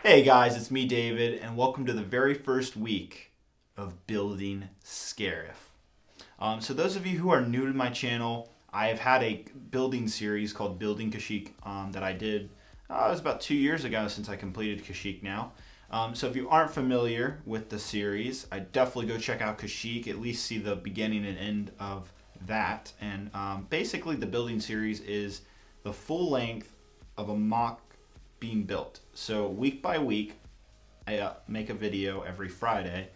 Hey guys, it's me David, and welcome to the very first week of Building Scarif. So those of you who are new to my channel, I have had a building series called Building Kashyyyk that I did, it was about 2 years ago since I completed Kashyyyk now. So if you aren't familiar with the series, I definitely go check out Kashyyyk, at least see the beginning and end of that. And basically the building series is the full length of a mock being built. So week by week, I make a video every Friday,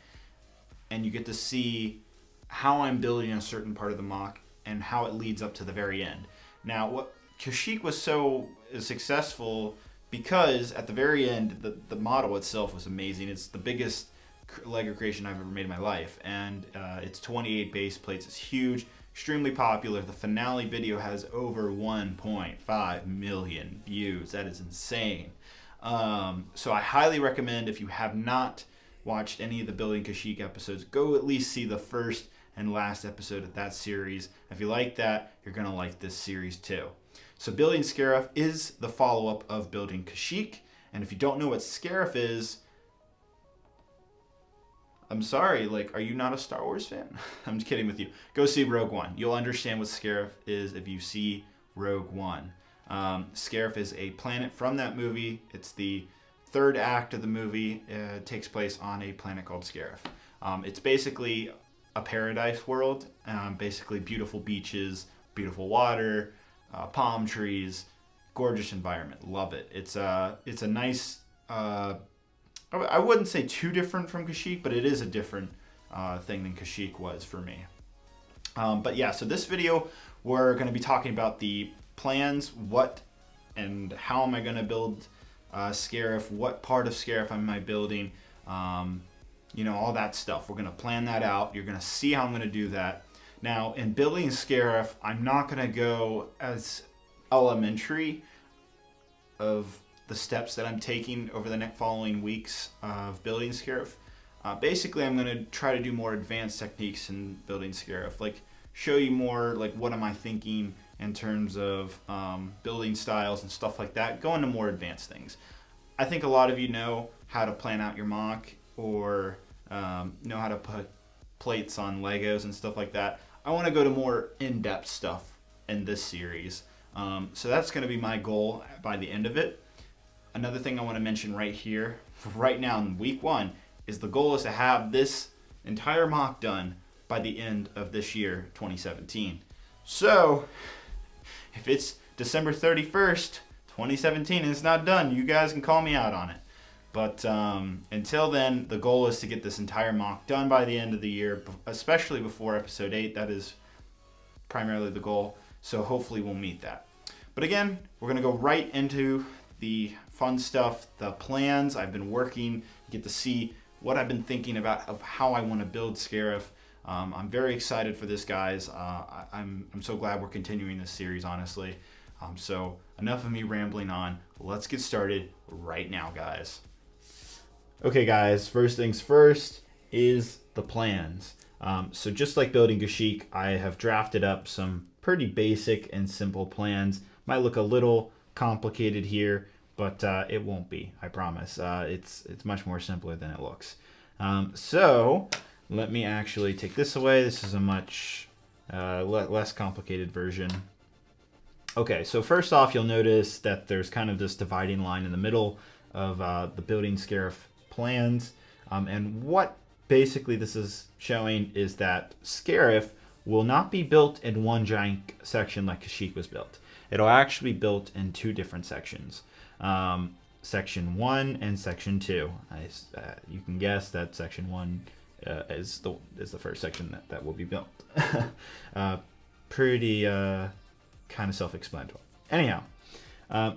and you get to see how I'm building a certain part of the mock and how it leads up to the very end. Now, what Kashyyyk was so successful because at the very end, the model itself was amazing. It's the biggest Lego creation I've ever made in my life, and it's 28 base plates. It's huge, extremely popular. The finale video has over 1.5 million views. That is insane. So I highly recommend, if you have not watched any of the Building Kashyyyk episodes, go at least see the first and last episode of that series. If you like that, you're going to like this series too. So Building Scarif is the follow-up of Building Kashyyyk, and if you don't know what Scarif is, I'm sorry, are you not a Star Wars fan? I'm just kidding with you. Go see Rogue One. You'll understand what Scarif is if you see Rogue One. Scarif is a planet from that movie. It's the third act of the movie. It takes place on a planet called Scarif. It's basically a paradise world. Basically beautiful beaches, beautiful water, palm trees, gorgeous environment. Love it. It's a nice... I wouldn't say too different from Kashyyyk, but it is a different thing than Kashyyyk was for me. But yeah, so this video, we're going to be talking about the plans, what and how am I going to build Scarif, what part of Scarif am I building, all that stuff. We're going to plan that out. You're going to see how I'm going to do that. Now, in building Scarif, I'm not going to go as elementary of the steps that I'm taking over the next following weeks of building Scarif. Basically, I'm going to try to do more advanced techniques in building Scarif, show you more what am I thinking in terms of building styles and stuff like that, go into more advanced things. I think a lot of you know how to plan out your mock or know how to put plates on Legos and stuff like that. I want to go to more in-depth stuff in this series. So that's going to be my goal by the end of it. Another thing I want to mention right here, right now in week 1, is the goal is to have this entire mock done by the end of this year, 2017. So, if it's December 31st, 2017 and it's not done, you guys can call me out on it. But until then, the goal is to get this entire mock done by the end of the year, especially before episode 8. That is primarily the goal. So hopefully we'll meet that. But again, we're going to go right into the fun stuff, the plans I've been working. You get to see what I've been thinking about of how I want to build Scarif. I'm very excited for this, guys. I'm so glad we're continuing this series, honestly. So enough of me rambling on. Let's get started right now, guys. Okay, guys, first things first is the plans. So just like Building Kashyyyk, I have drafted up some pretty basic and simple plans. Might look a little complicated here, but it won't be, I promise. It's much more simpler than it looks. So let me actually take this away. This is a much less complicated version. Okay, so first off, you'll notice that there's kind of this dividing line in the middle of the Building Scarif plans. And what basically this is showing is that Scarif will not be built in one giant section like Kashyyyk was built. It'll actually be built in 2 different sections. Section 1 and Section 2. You can guess that Section 1 is the first section that will be built. Pretty kind of self-explanatory. Anyhow,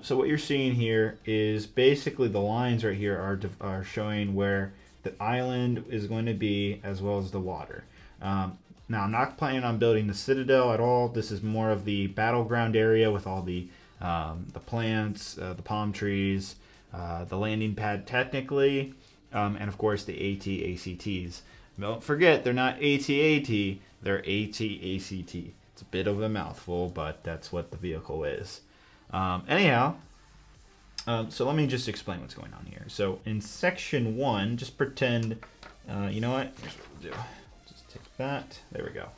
so what you're seeing here is basically the lines right here are showing where the island is going to be, as well as the water. Now, I'm not planning on building the citadel at all. This is more of the battleground area with all the plants, the palm trees, the landing pad technically, and of course the AT-ACTs. Don't forget, they're not AT-AT, they're AT-ACT. It's a bit of a mouthful, but that's what the vehicle is. Anyhow, So let me just explain what's going on here. So in section 1, just pretend, you know what? Here's what we'll do. Just take that. There we go.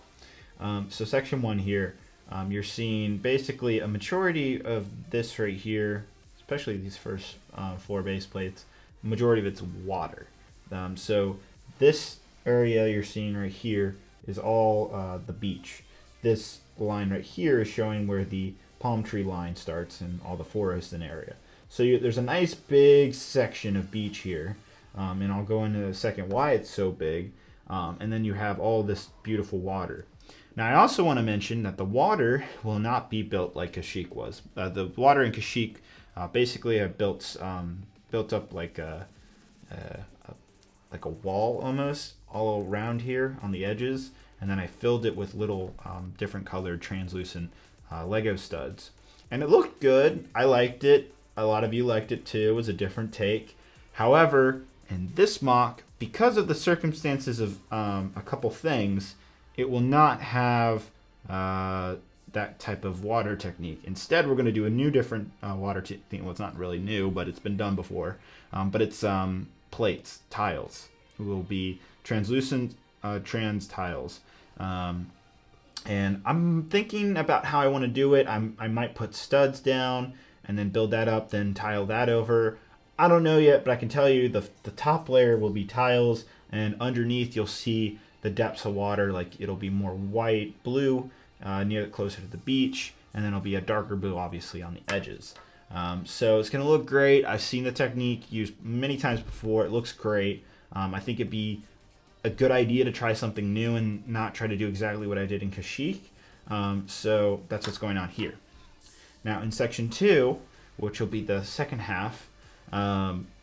So section 1 here, you're seeing basically a majority of this right here, especially these first 4 base plates, majority of it's water. So this area you're seeing right here is all the beach. This line right here is showing where the palm tree line starts and all the forest and area. So there's a nice big section of beach here, and I'll go into a second why it's so big, and then you have all this beautiful water. Now I also want to mention that the water will not be built like Kashyyyk was. The water in Kashyyyk basically I built up like a wall almost all around here on the edges, and then I filled it with little different colored translucent Lego studs, and it looked good. I liked it. A lot of you liked it too. It was a different take. However, in this mock, because of the circumstances of a couple things, it will not have that type of water technique. Instead, we're going to do a new different water technique. Well, it's not really new, but it's been done before. But it's plates, tiles. It will be translucent trans tiles. And I'm thinking about how I want to do it. I might put studs down and then build that up, then tile that over. I don't know yet, but I can tell you the top layer will be tiles, and underneath you'll see the depths of water. Like it'll be more white, blue, near closer to the beach, and then it'll be a darker blue, obviously, on the edges. So it's gonna look great. I've seen the technique used many times before. It looks great. I think it'd be a good idea to try something new and not try to do exactly what I did in Kashyyyk. So that's what's going on here. Now in section 2, which will be the second half,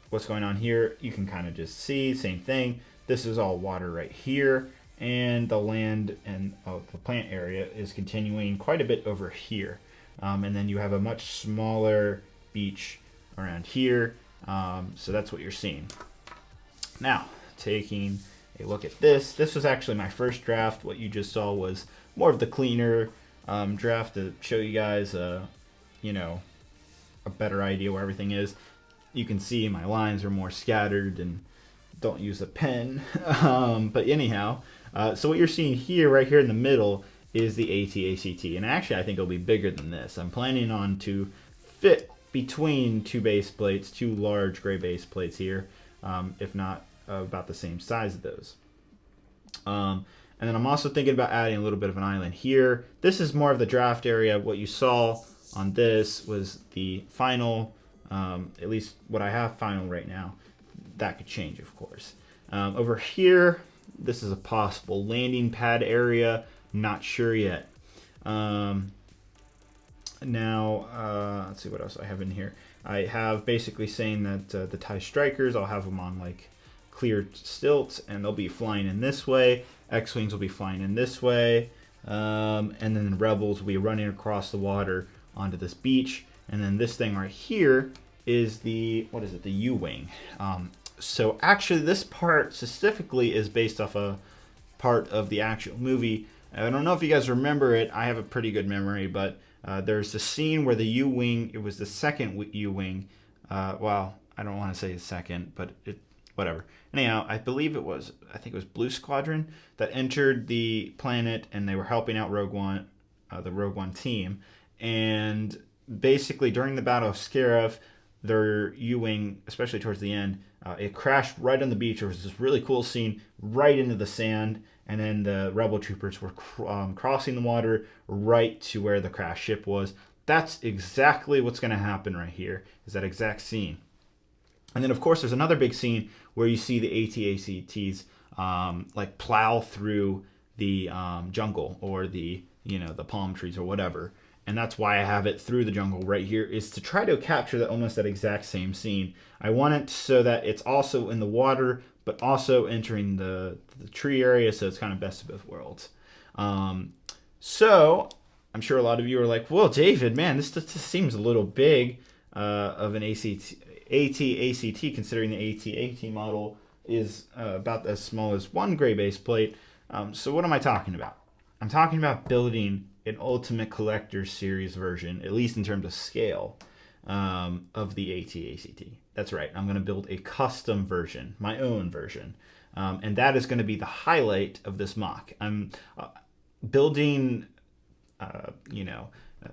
what's going on here, you can kind of just see, same thing. This is all water right here, and the land and the plant area is continuing quite a bit over here. And then you have a much smaller beach around here. So that's what you're seeing. Now, taking a look at this was actually my first draft. What you just saw was more of the cleaner draft to show you guys, you know, a better idea where everything is. You can see my lines are more scattered and don't use a pen. But anyhow, so what you're seeing here, right here in the middle, is the AT-ACT. And actually, I think it'll be bigger than this. I'm planning on to fit between 2 base plates, 2 large gray base plates here, if not about the same size of those. And then I'm also thinking about adding a little bit of an island here. This is more of the draft area. What you saw on this was the final, at least what I have final right now. That could change, of course. Over here, this is a possible landing pad area. Not sure yet. Now, let's see what else I have in here. I have basically saying that the TIE Strikers, I'll have them on like clear stilts, and they'll be flying in this way. X-Wings will be flying in this way. And then the Rebels will be running across the water onto this beach. And then this thing right here is the, what is it, the U-Wing. So actually this part specifically is based off a part of the actual movie. I don't know if you guys remember it. I have a pretty good memory, but there's a scene where the U-Wing, it was the second U-Wing. Well, I don't want to say second, but whatever. Anyhow, I think it was Blue Squadron that entered the planet, and they were helping out Rogue One, the Rogue One team. And basically during the Battle of Scarif, their U-Wing, especially towards the end, it crashed right on the beach. There was this really cool scene right into the sand, and then the Rebel troopers were crossing the water right to where the crashed ship was. That's exactly what's going to happen right here, is that exact scene. And then, of course, there's another big scene where you see the AT-ACTs like plow through the jungle, or the palm trees or whatever. And that's why I have it through the jungle right here, is to try to capture almost that exact same scene. I want it so that it's also in the water, but also entering the tree area, so it's kind of best of both worlds. So I'm sure a lot of you are like, well, David, man, this just seems a little big of an AT-ACT, considering the AT-AT model is about as small as 1 gray base plate. So what am I talking about? I'm talking about building an Ultimate Collector Series version, at least in terms of scale. of the AT-ACT. That's right. I'm going to build a custom version, my own version. And that is going to be the highlight of this mock. I'm building,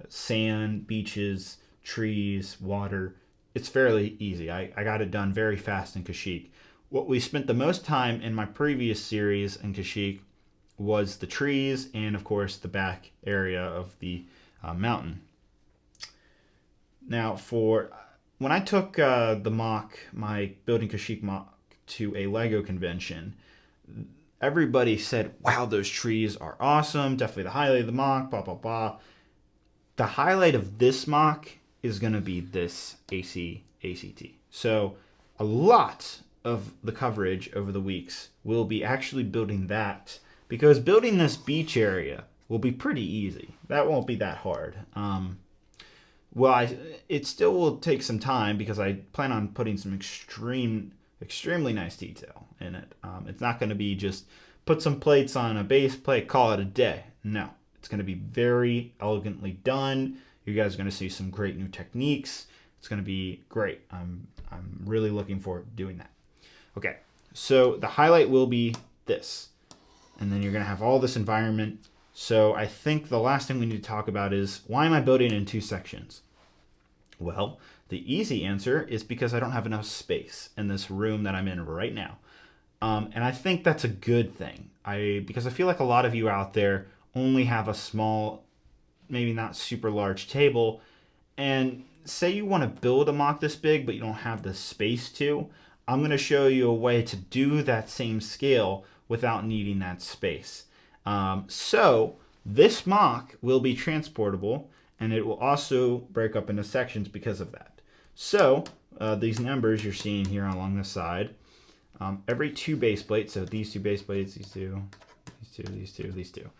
sand, beaches, trees, water. It's fairly easy. I got it done very fast in Kashyyyk. What we spent the most time in my previous series in Kashyyyk was the trees and, of course, the back area of the mountain. Now, when I took my Building Kashyyyk mock to a LEGO convention, everybody said, wow, those trees are awesome, definitely the highlight of the mock, blah, blah, blah. The highlight of this mock is going to be this ACT. So a lot of the coverage over the weeks will be actually building that, because building this beach area will be pretty easy. That won't be that hard. It still will take some time because I plan on putting some extremely nice detail in it. It's not going to be just put some plates on a base plate, call it a day. No, it's going to be very elegantly done. You guys are going to see some great new techniques. It's going to be great. I'm really looking forward to doing that. Okay, so the highlight will be this. And then you're going to have all this environment. So I think the last thing we need to talk about is, why am I building in 2 sections? Well, the easy answer is because I don't have enough space in this room that I'm in right now. And I think that's a good thing. Because I feel like a lot of you out there only have a small, maybe not super large table. And say you want to build a mock this big, but you don't have the space to. I'm going to show you a way to do that same scale without needing that space. So this mock will be transportable, and it will also break up into sections because of that. So these numbers you're seeing here along the side, every 2 base plates, so these 2 base plates, these two, these two,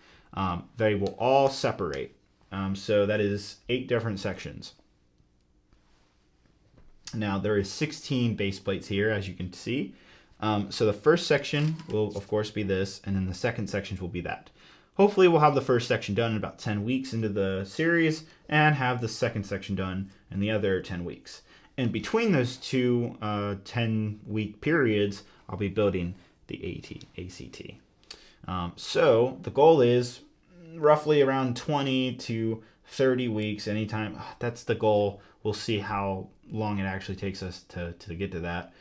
they will all separate. So that is 8 different sections. Now there is 16 base plates here, as you can see. So the first section will, of course, be this, and then the second section will be that. Hopefully we'll have the first section done in about 10 weeks into the series, and have the second section done in the other 10 weeks. And between those two 10-week periods, I'll be building the ACT. So the goal is roughly around 20 to 30 weeks anytime. That's the goal. We'll see how long it actually takes us to get to that.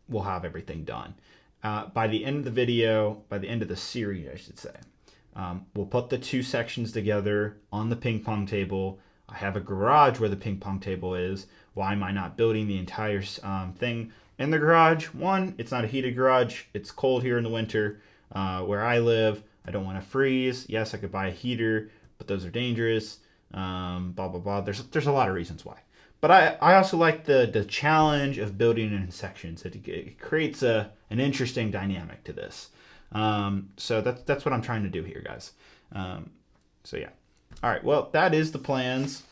We'll have everything done. By the end of the video, by the end of the series, I should say, we'll put the 2 sections together on the ping pong table. I have a garage where the ping pong table is. Why am I not building the entire thing in the garage? One, it's not a heated garage. It's cold here in the winter where I live. I don't want to freeze. Yes, I could buy a heater, but those are dangerous. Blah, blah, blah. There's a lot of reasons why. But I also like the challenge of building in sections. It creates an interesting dynamic to this. So that's what I'm trying to do here, guys. So yeah. All right, well, that is the plans.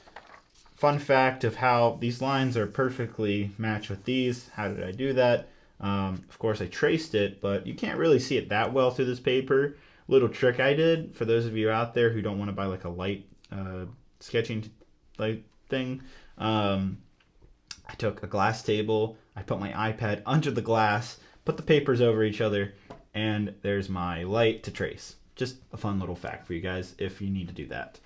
Fun fact of how these lines are perfectly matched with these. How did I do that? Of course, I traced it, but you can't really see it that well through this paper. Little trick I did, for those of you out there who don't want to buy like a light sketching like thing. I took a glass table, I put my iPad under the glass, put the papers over each other, and there's my light to trace. Just a fun little fact for you guys if you need to do that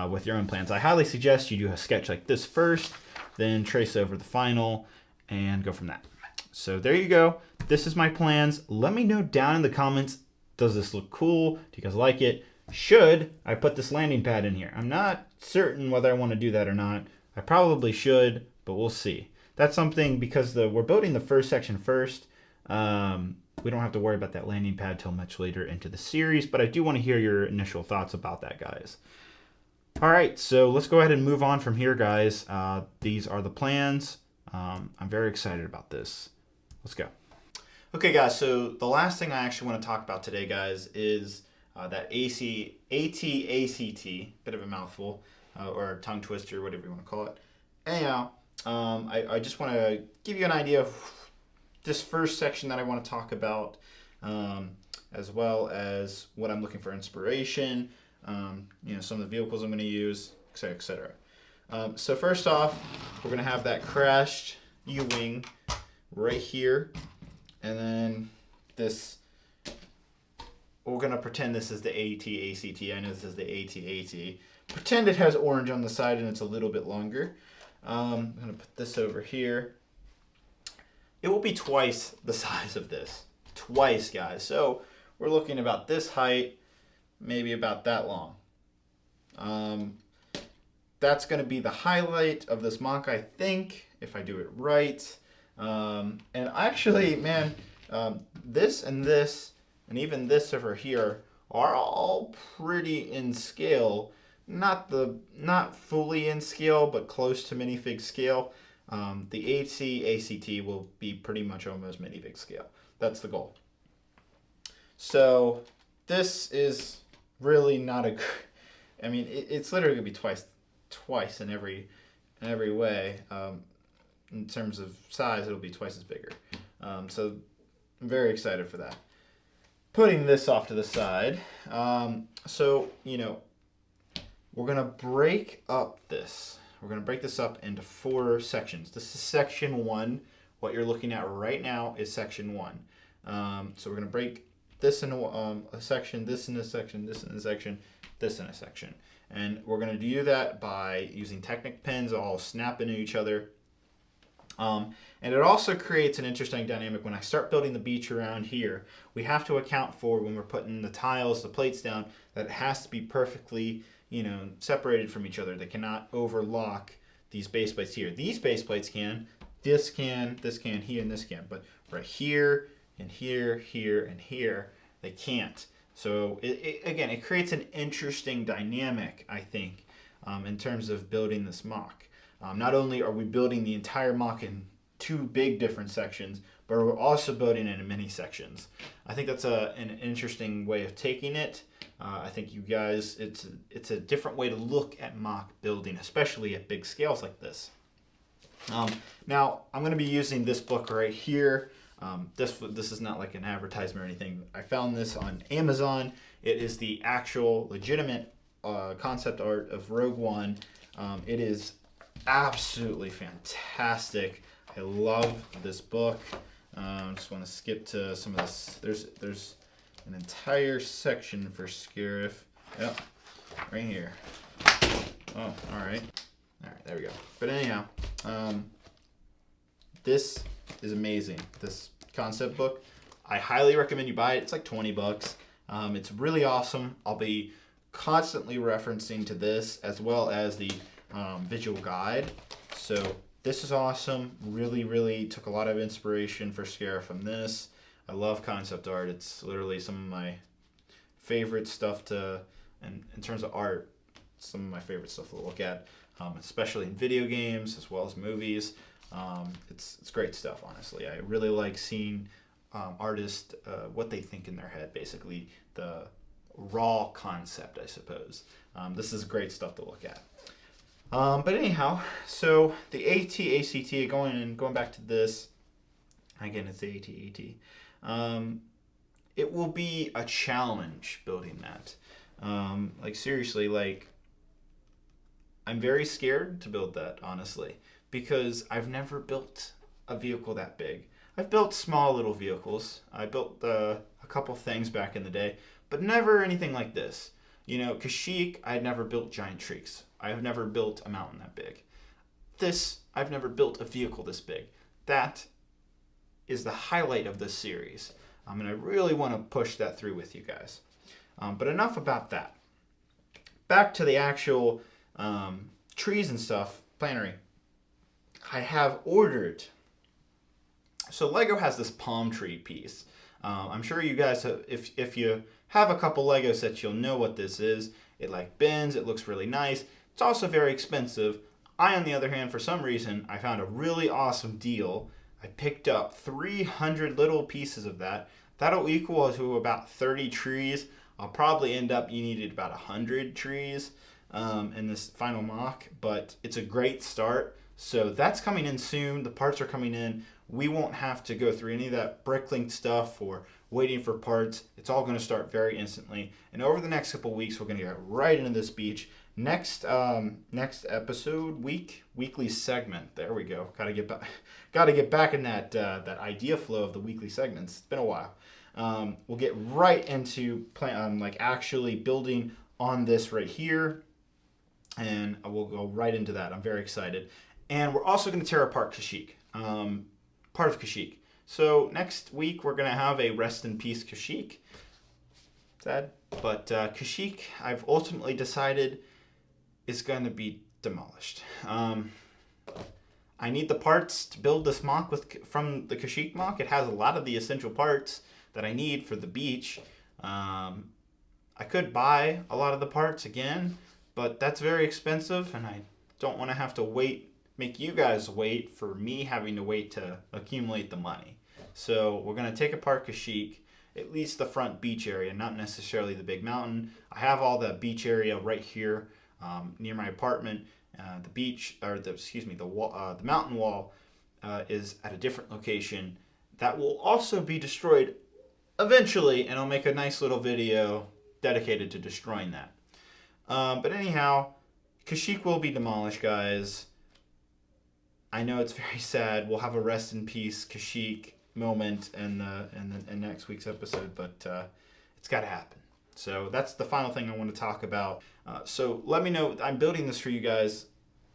with your own plans. I highly suggest you do a sketch like this first, then trace over the final, and go from that. So there you go. This is my plans. Let me know down in the comments, does this look cool? Do you guys like it? Should I put this landing pad in here? I'm not certain whether I want to do that or not. I probably should, but we'll see. That's something, because we're building the first section first. We don't have to worry about that landing pad till much later into the series, but I do want to hear your initial thoughts about that, guys. All right, so let's go ahead and move on from here, guys. These are the plans. I'm very excited about this. Let's go. Okay, guys, so the last thing I actually want to talk about today, guys, is that AT-ACT, bit of a mouthful, or a tongue twister, whatever you want to call it. Anyhow, I just want to give you an idea of this first section that I want to talk about, as well as what I'm looking for inspiration, some of the vehicles I'm going to use, etc., etc. So first off, we're going to have that crashed U-wing right here. And then this, we're going to pretend this is the AT-ACT. I know this is the AT-AT. Pretend it has orange on the side and it's a little bit longer. I'm going to put this over here. It will be twice the size of this. Twice, guys. So we're looking about this height, maybe about that long. That's going to be the highlight of this mock, I think, if I do it right. And actually, man, this and even this over here are all pretty in scale. Not fully in scale, but close to minifig scale. The AT will be pretty much almost minifig scale. That's the goal. So this is really not a. I mean, it's literally gonna be twice in every way. In terms of size, it'll be twice as bigger. So I'm very excited for that. Putting this off to the side. So we're gonna break up this. We're going to break this up into 4 sections. This is section 1. What you're looking at right now is section 1. So we're going to break this into a section, this in a section, this in a section, this in a section. And we're going to do that by using Technic pins all snap into each other. And it also creates an interesting dynamic when I start building the beach around here. We have to account for when we're putting the tiles, the plates down, that it has to be perfectly separated from each other. They cannot overlock these base plates here. These base plates can, this can, here, and this can. But right here, and here, here, and here, they can't. So again, it creates an interesting dynamic, I think, in terms of building this mock. Not only are we building the entire mock in 2 big different sections, but we're also building it in many sections. I think that's an interesting way of taking it. I think you guys, it's a different way to look at mock building, especially at big scales like this. Now, I'm going to be using this book right here. This is not like an advertisement or anything. I found this on Amazon. It is the actual legitimate concept art of Rogue One. It is absolutely fantastic. I love this book. Just want to skip to some of this. There's an entire section for Scarif. Yep, right here. Oh, all right, there we go. But anyhow, this is amazing. This concept book, I highly recommend you buy it. It's like 20 bucks. It's really awesome. I'll be constantly referencing to this as well as the visual guide. So this is awesome. Really took a lot of inspiration for Scarif from this. I love concept art. It's literally some of my favorite stuff and in terms of art, some of my favorite stuff to look at, especially in video games as well as movies. It's great stuff, honestly. I really like seeing artists, what they think in their head, basically the raw concept, I suppose. This is great stuff to look at. But anyhow, so the AT-ACT, going back to this, again, it's the AT-AT. It will be a challenge building that. Like seriously, like I'm very scared to build that, honestly, because I've never built a vehicle that big. I've built small little vehicles. I built a couple things back in the day, but never anything like this. Kashyyyk, I had never built giant trees. I have never built a mountain that big. This, I've never built a vehicle this big. That is the highlight of this series. And I really want to push that through with you guys. But enough about that. Back to the actual trees and stuff, plannery. I have ordered. So Lego has this palm tree piece. I'm sure you guys, if you have a couple Lego sets, you'll know what this is. It like bends, it looks really nice. It's also very expensive. I, on the other hand, for some reason, I found a really awesome deal. I picked up 300 little pieces of that. That'll equal to about 30 trees. I'll probably end up, you needed about 100 trees in this final mock, but it's a great start. So that's coming in soon. The parts are coming in. We won't have to go through any of that bricklink stuff or waiting for parts. It's all going to start very instantly. And over the next couple weeks, we're going to get right into this beach, Next episode, weekly segment. There we go. Got to get back in that idea flow of the weekly segments. It's been a while. We'll get right into actually building on this right here, and we'll go right into that. I'm very excited, and we're also going to tear apart Kashyyyk, part of Kashyyyk. So next week we're going to have a rest in peace Kashyyyk. Sad, but Kashyyyk, I've ultimately decided, is going to be demolished. I need the parts to build this MOC from the Kashyyyk MOC. It has a lot of the essential parts that I need for the beach. I could buy a lot of the parts again, but that's very expensive, and I don't want to have to make you guys wait for me having to wait to accumulate the money. So we're going to take apart Kashyyyk, at least the front beach area, not necessarily the big mountain. I have all the beach area right here near my apartment. The mountain wall is at a different location. That will also be destroyed eventually, and I'll make a nice little video dedicated to destroying that. But anyhow, Kashyyyk will be demolished, guys. I know it's very sad. We'll have a rest in peace Kashyyyk moment in next week's episode, but it's got to happen. So that's the final thing I want to talk about. So let me know. I'm building this for you guys,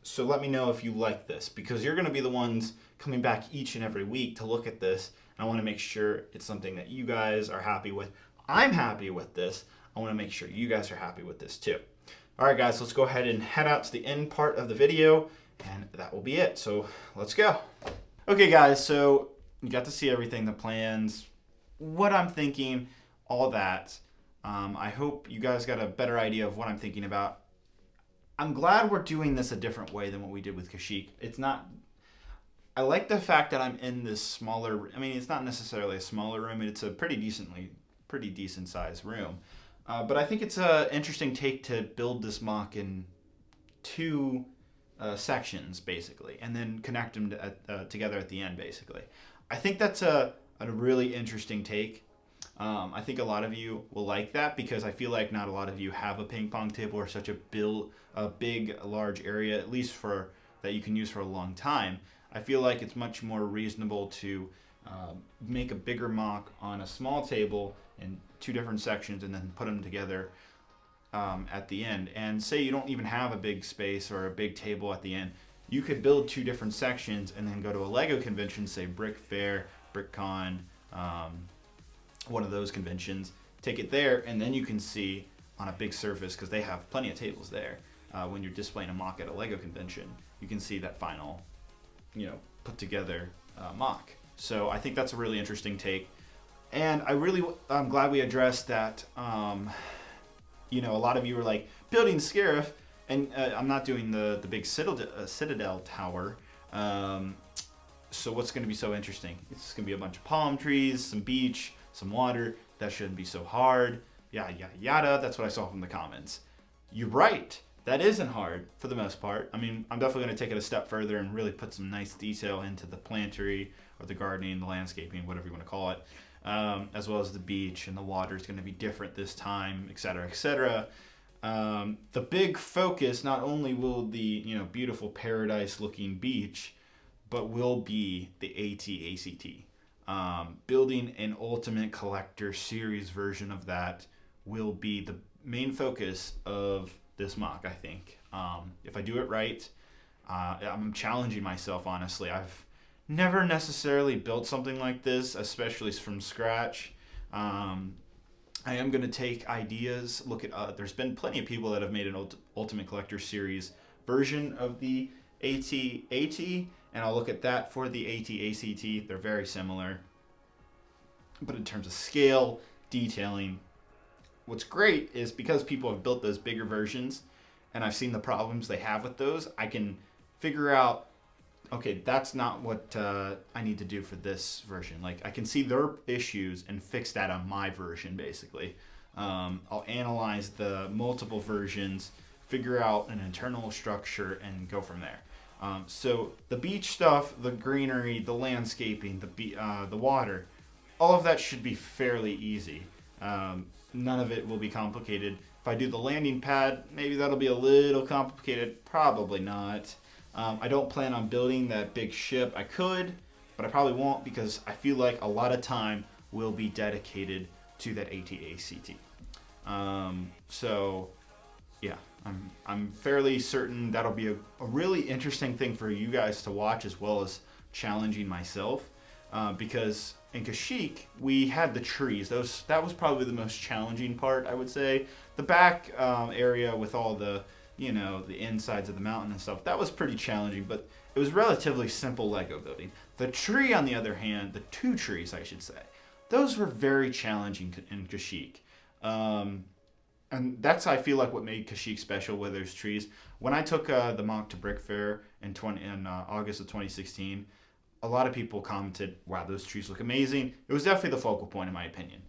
so let me know if you like this, because you're going to be the ones coming back each and every week to look at this. I want to make sure it's something that you guys are happy with. I'm happy with this. I want to make sure you guys are happy with this too. All right, guys, let's go ahead and head out to the end part of the video, and that will be it. So let's go. Okay, guys, so you got to see everything, the plans, what I'm thinking, all that. I hope you guys got a better idea of what I'm thinking about. I'm glad we're doing this a different way than what we did with Kashyyyk. I like the fact that I'm in this smaller, it's not necessarily a smaller room, it's a pretty decent sized room. But I think it's an interesting take to build this MOC in two sections, basically, and then connect them together at the end, basically. I think that's a really interesting take. I think a lot of you will like that, because I feel like not a lot of you have a ping pong table or such a big, large area, at least that you can use for a long time. I feel like it's much more reasonable to make a bigger MOC on a small table in two different sections and then put them together at the end. And say you don't even have a big space or a big table at the end, you could build two different sections and then go to a Lego convention, say Brick Fair, BrickCon, one of those conventions, take it there, and then you can see on a big surface, because they have plenty of tables there, when you're displaying a MOC at a Lego convention, you can see that final put together MOC. So I think that's a really interesting take, and I'm glad we addressed that. A lot of you were like, building Scarif, and I'm not doing the big Citadel tower. So what's going to be so interesting? It's going to be a bunch of palm trees, some beach, some water. That shouldn't be so hard. Yada yada yada. That's what I saw from the comments. You're right. That isn't hard for the most part. I'm definitely going to take it a step further and really put some nice detail into the plantery or the gardening, the landscaping, whatever you want to call it, as well as the beach, and the water is going to be different this time, etc., etc. The big focus not only will the beautiful paradise-looking beach, but will be the AT-ACT. Building an Ultimate Collector Series version of that will be the main focus of this MOC, I think. If I do it right, I'm challenging myself, honestly. I've never necessarily built something like this, especially from scratch. I am going to take ideas, look at, there's been plenty of people that have made an Ultimate Collector Series version of the AT-AT, and I'll look at that for the AT-ACT. They're very similar, but in terms of scale, detailing, what's great is because people have built those bigger versions and I've seen the problems they have with those, I can figure out, okay, that's not what I need to do for this version. Like, I can see their issues and fix that on my version, basically. I'll analyze the multiple versions, figure out an internal structure, and go from there. So the beach stuff, the greenery, the landscaping, the water, all of that should be fairly easy. None of it will be complicated. If I do the landing pad, maybe that'll be a little complicated. Probably not. I don't plan on building that big ship. I could, but I probably won't because I feel like a lot of time will be dedicated to that AT-ACT. So, yeah, I'm fairly certain that'll be a really interesting thing for you guys to watch, as well as challenging myself, because in Kashyyyk we had the trees. That was probably the most challenging part, I would say. The back area with all the the insides of the mountain and stuff, that was pretty challenging, but it was relatively simple Lego building. The tree, on the other hand, the two trees, I should say, those were very challenging in Kashyyyk. And that's, I feel like, what made Kashyyyk special with those trees. When I took the mock to Brick Fair in August of 2016, a lot of people commented, wow, those trees look amazing. It was definitely the focal point, in my opinion.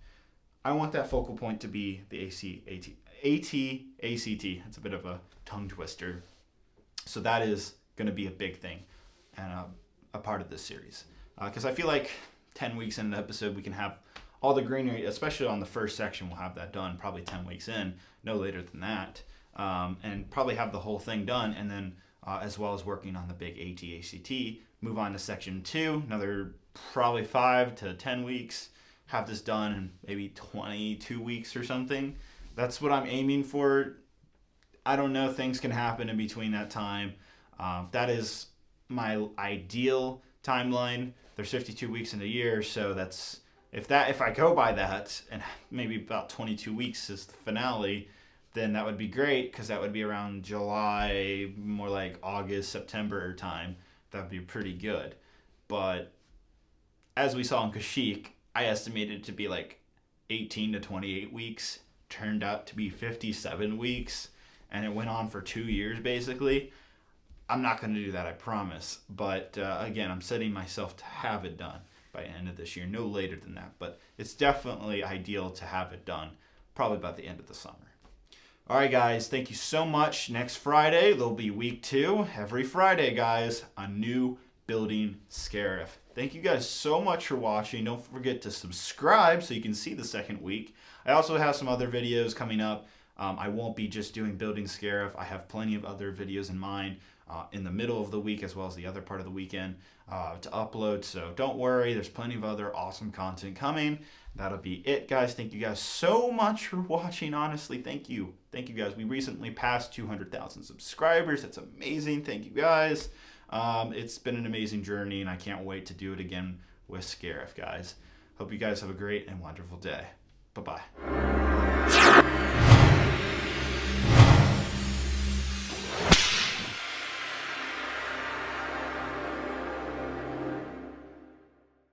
I want that focal point to be the AT-ACT. It's a bit of a tongue twister. So that is going to be a big thing and a part of this series. Because I feel like 10 weeks into the episode, we can have all the greenery, especially on the first section, we'll have that done probably 10 weeks in, no later than that. And probably have the whole thing done, and then as well as working on the big AT-ACT, move on to section 2, another probably 5 to 10 weeks, have this done in maybe 22 weeks or something. That's what I'm aiming for. I don't know, things can happen in between that time. That is my ideal timeline. There's 52 weeks in a year, so that's if I go by that, and maybe about 22 weeks is the finale, then that would be great, because that would be around July, more like August, September time. That would be pretty good. But as we saw in Kashyyyk, I estimated it to be like 18 to 28 weeks. Turned out to be 57 weeks, and it went on for 2 years basically. I'm not going to do that, I promise. But again, I'm setting myself to have it done by the end of this year, no later than that. But it's definitely ideal to have it done probably by the end of the summer. All right, guys, thank you so much. Next Friday, there'll be week 2. Every Friday, guys, a new Building Scarif. Thank you guys so much for watching. Don't forget to subscribe so you can see the second week. I also have some other videos coming up. I won't be just doing Building Scarif. I have plenty of other videos in mind in the middle of the week, as well as the other part of the weekend to upload. So don't worry, there's plenty of other awesome content coming. That'll be it, guys. Thank you guys so much for watching. Honestly, thank you. Thank you, guys. We recently passed 200,000 subscribers. That's amazing. Thank you, guys. It's been an amazing journey, and I can't wait to do it again with Scarif, guys. Hope you guys have a great and wonderful day. Bye-bye.